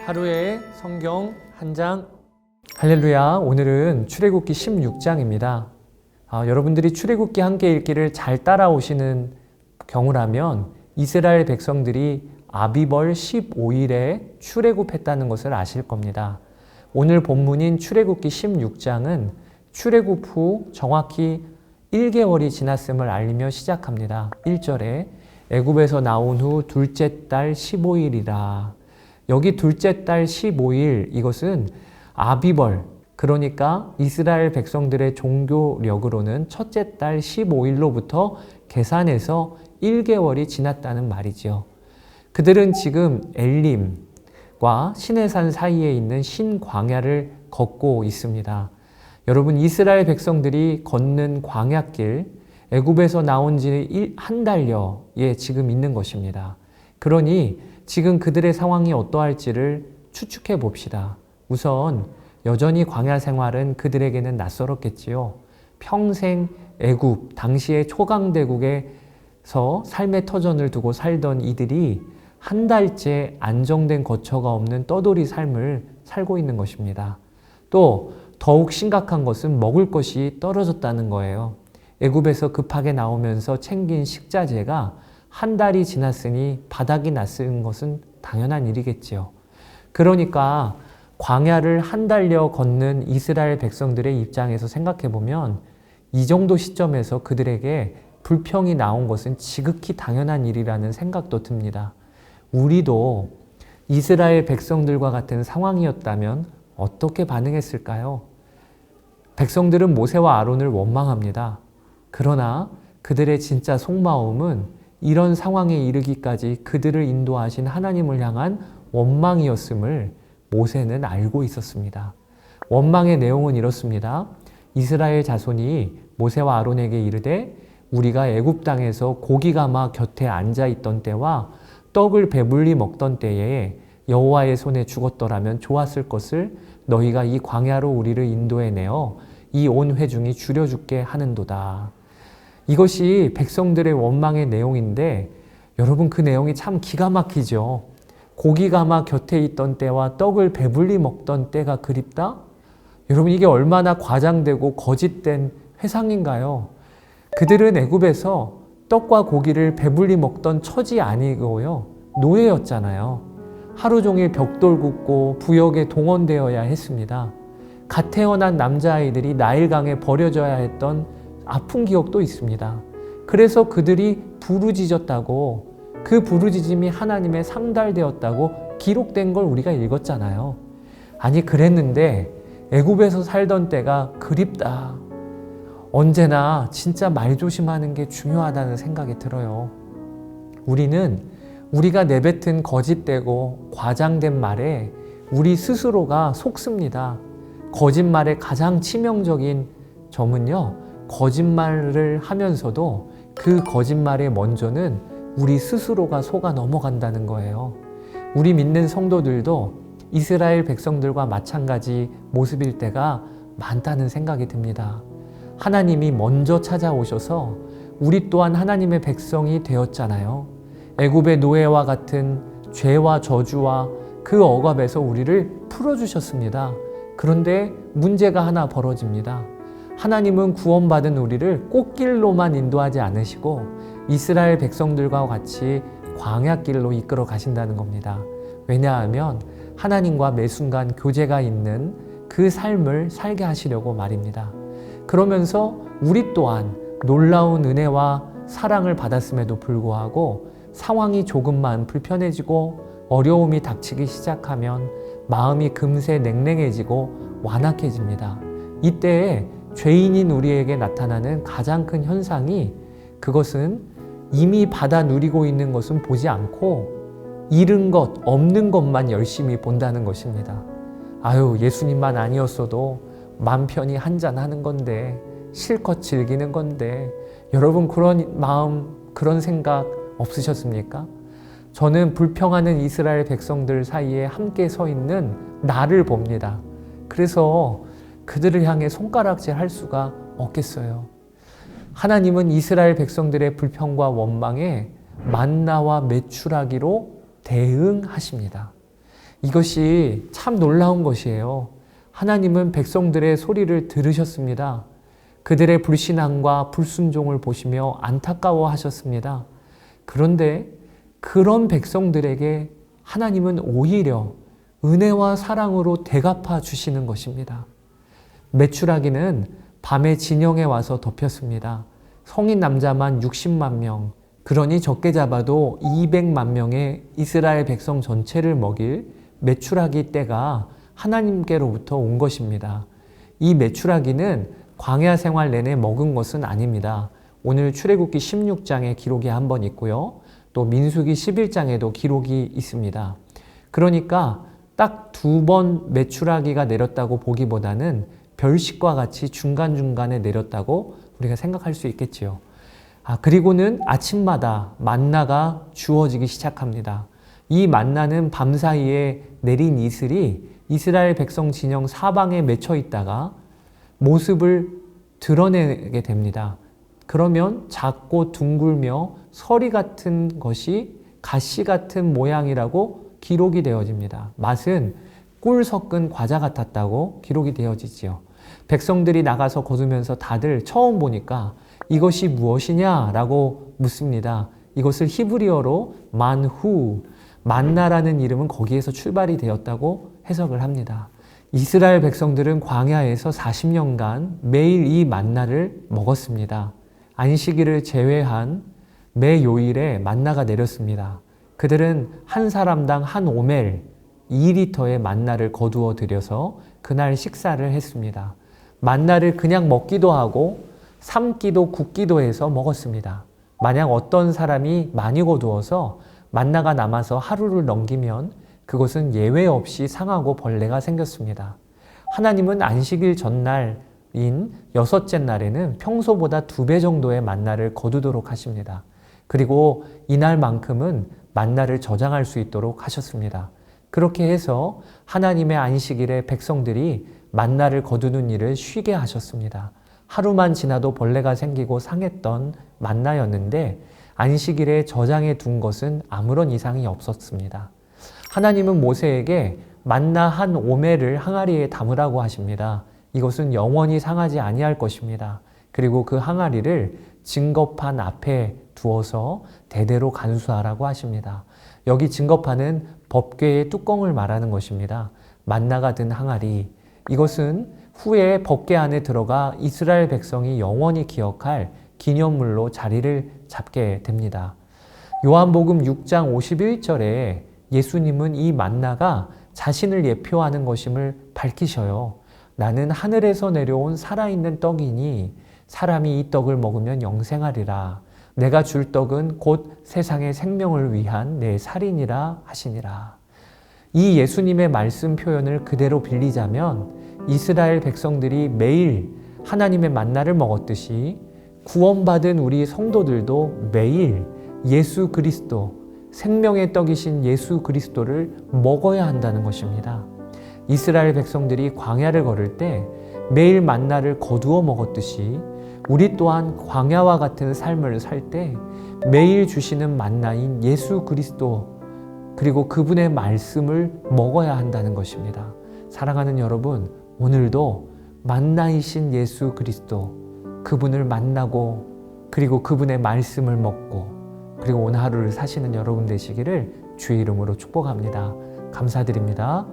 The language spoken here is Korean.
하루의 성경 한 장. 할렐루야. 오늘은 출애굽기 16장입니다. 여러분들이 출애굽기 함께 읽기를 잘 따라오시는 경우라면 이스라엘 백성들이 아비벌 15일에 출애굽했다는 것을 아실 겁니다. 오늘 본문인 출애굽기 16장은 출애굽 후 정확히 1개월이 지났음을 알리며 시작합니다. 1절에 애굽에서 나온 후 둘째 달 15일이라. 여기 둘째 달 15일, 이것은 아비벌, 그러니까 이스라엘 백성들의 종교력으로는 첫째 달 15일로부터 계산해서 1개월이 지났다는 말이지요. 그들은 지금 엘림과 시내산 사이에 있는 신광야를 걷고 있습니다. 여러분, 이스라엘 백성들이 걷는 광야길, 애굽에서 나온 지 한 달여에 지금 있는 것입니다. 그러니 지금 그들의 상황이 어떠할지를 추측해 봅시다. 우선 여전히 광야 생활은 그들에게는 낯설었겠지요. 평생 애굽, 당시의 초강대국에서 삶의 터전을 두고 살던 이들이 한 달째 안정된 거처가 없는 떠돌이 삶을 살고 있는 것입니다. 또 더욱 심각한 것은 먹을 것이 떨어졌다는 거예요. 애굽에서 급하게 나오면서 챙긴 식자재가 한 달이 지났으니 바닥이 났은 것은 당연한 일이겠지요. 그러니까 광야를 한 달여 걷는 이스라엘 백성들의 입장에서 생각해보면 이 정도 시점에서 그들에게 불평이 나온 것은 지극히 당연한 일이라는 생각도 듭니다. 우리도 이스라엘 백성들과 같은 상황이었다면 어떻게 반응했을까요? 백성들은 모세와 아론을 원망합니다. 그러나 그들의 진짜 속마음은 이런 상황에 이르기까지 그들을 인도하신 하나님을 향한 원망이었음을 모세는 알고 있었습니다. 원망의 내용은 이렇습니다. 이스라엘 자손이 모세와 아론에게 이르되 우리가 애굽 땅에서 고기 가마 곁에 앉아 있던 때와 떡을 배불리 먹던 때에 여호와의 손에 죽었더라면 좋았을 것을 너희가 이 광야로 우리를 인도해 내어 이 온 회중이 줄여 죽게 하는도다. 이것이 백성들의 원망의 내용인데 여러분, 그 내용이 참 기가 막히죠. 고기 가마 곁에 있던 때와 떡을 배불리 먹던 때가 그립다? 여러분, 이게 얼마나 과장되고 거짓된 회상인가요? 그들은 애굽에서 떡과 고기를 배불리 먹던 처지 아니고요, 노예였잖아요. 하루 종일 벽돌 굽고 부역에 동원되어야 했습니다. 갓 태어난 남자아이들이 나일강에 버려져야 했던 아픈 기억도 있습니다. 그래서 그들이 부르짖었다고, 그 부르짖음이 하나님의 상달되었다고 기록된 걸 우리가 읽었잖아요. 아니, 그랬는데 애굽에서 살던 때가 그립다. 언제나 진짜 말 조심하는 게 중요하다는 생각이 들어요. 우리는 우리가 내뱉은 거짓되고 과장된 말에 우리 스스로가 속습니다. 거짓말의 가장 치명적인 점은요, 거짓말을 하면서도 그 거짓말의 먼저는 우리 스스로가 속아 넘어간다는 거예요. 우리 믿는 성도들도 이스라엘 백성들과 마찬가지 모습일 때가 많다는 생각이 듭니다. 하나님이 먼저 찾아오셔서 우리 또한 하나님의 백성이 되었잖아요. 애굽의 노예와 같은 죄와 저주와 그 억압에서 우리를 풀어주셨습니다. 그런데 문제가 하나 벌어집니다. 하나님은 구원받은 우리를 꽃길로만 인도하지 않으시고 이스라엘 백성들과 같이 광야길로 이끌어 가신다는 겁니다. 왜냐하면 하나님과 매 순간 교제가 있는 그 삶을 살게 하시려고 말입니다. 그러면서 우리 또한 놀라운 은혜와 사랑을 받았음에도 불구하고 상황이 조금만 불편해지고 어려움이 닥치기 시작하면 마음이 금세 냉랭해지고 완악해집니다. 이때에 죄인인 우리에게 나타나는 가장 큰 현상이, 그것은 이미 받아 누리고 있는 것은 보지 않고 잃은 것, 없는 것만 열심히 본다는 것입니다. 아유, 예수님만 아니었어도 맘 편히 한잔하는 건데, 실컷 즐기는 건데, 여러분 그런 마음, 그런 생각 없으셨습니까? 저는 불평하는 이스라엘 백성들 사이에 함께 서 있는 나를 봅니다. 그래서 그들을 향해 손가락질 할 수가 없겠어요. 하나님은 이스라엘 백성들의 불평과 원망에 만나와 메추라기로 대응하십니다. 이것이 참 놀라운 것이에요. 하나님은 백성들의 소리를 들으셨습니다. 그들의 불신앙과 불순종을 보시며 안타까워 하셨습니다. 그런데 그런 백성들에게 하나님은 오히려 은혜와 사랑으로 대갚아 주시는 것입니다. 메추라기는 밤에 진영에 와서 덮였습니다. 성인 남자만 60만 명, 그러니 적게 잡아도 200만 명의 이스라엘 백성 전체를 먹일 메추라기 때가 하나님께로부터 온 것입니다. 이 메추라기는 광야 생활 내내 먹은 것은 아닙니다. 오늘 출애굽기 16장에 기록이 한번 있고요. 또 민수기 11장에도 기록이 있습니다. 그러니까 딱 2번 메추라기가 내렸다고 보기보다는 별식과 같이 중간중간에 내렸다고 우리가 생각할 수 있겠지요. 그리고는 아침마다 만나가 주어지기 시작합니다. 이 만나는 밤사이에 내린 이슬이 이스라엘 백성 진영 사방에 맺혀 있다가 모습을 드러내게 됩니다. 그러면 작고 둥글며 서리 같은 것이 가시 같은 모양이라고 기록이 되어집니다. 맛은 꿀 섞은 과자 같았다고 기록이 되어지지요. 백성들이 나가서 거두면서 다들 처음 보니까 이것이 무엇이냐라고 묻습니다. 이것을 히브리어로 만후, 만나라는 이름은 거기에서 출발이 되었다고 해석을 합니다. 이스라엘 백성들은 광야에서 40년간 매일 이 만나를 먹었습니다. 안식일을 제외한 매 요일에 만나가 내렸습니다. 그들은 한 사람당 한 오멜, 2리터의 만나를 거두어 들여서 그날 식사를 했습니다. 만나를 그냥 먹기도 하고 삶기도 굽기도 해서 먹었습니다. 만약 어떤 사람이 많이 거두어서 만나가 남아서 하루를 넘기면 그것은 예외 없이 상하고 벌레가 생겼습니다. 하나님은 안식일 전날인 여섯째 날에는 평소보다 2배 정도의 만나를 거두도록 하십니다. 그리고 이날만큼은 만나를 저장할 수 있도록 하셨습니다. 그렇게 해서 하나님의 안식일에 백성들이 만나를 거두는 일을 쉬게 하셨습니다. 하루만 지나도 벌레가 생기고 상했던 만나였는데 안식일에 저장해 둔 것은 아무런 이상이 없었습니다. 하나님은 모세에게 만나 한 오멜을 항아리에 담으라고 하십니다. 이것은 영원히 상하지 아니할 것입니다. 그리고 그 항아리를 증거판 앞에 두어서 대대로 간수하라고 하십니다. 여기 증거판은 법궤의 뚜껑을 말하는 것입니다. 만나가 든 항아리, 이것은 후에 법궤 안에 들어가 이스라엘 백성이 영원히 기억할 기념물로 자리를 잡게 됩니다. 요한복음 6장 51절에 예수님은 이 만나가 자신을 예표하는 것임을 밝히셔요. 나는 하늘에서 내려온 살아있는 떡이니 사람이 이 떡을 먹으면 영생하리라. 내가 줄 떡은 곧 세상의 생명을 위한 내 살이니라 하시니라. 이 예수님의 말씀 표현을 그대로 빌리자면 이스라엘 백성들이 매일 하나님의 만나를 먹었듯이 구원받은 우리 성도들도 매일 예수 그리스도, 생명의 떡이신 예수 그리스도를 먹어야 한다는 것입니다. 이스라엘 백성들이 광야를 걸을 때 매일 만나를 거두어 먹었듯이 우리 또한 광야와 같은 삶을 살 때 매일 주시는 만나인 예수 그리스도 그리고 그분의 말씀을 먹어야 한다는 것입니다. 사랑하는 여러분, 오늘도 만나이신 예수 그리스도 그분을 만나고 그리고 그분의 말씀을 먹고 그리고 오늘 하루를 사시는 여러분 되시기를 주의 이름으로 축복합니다. 감사드립니다.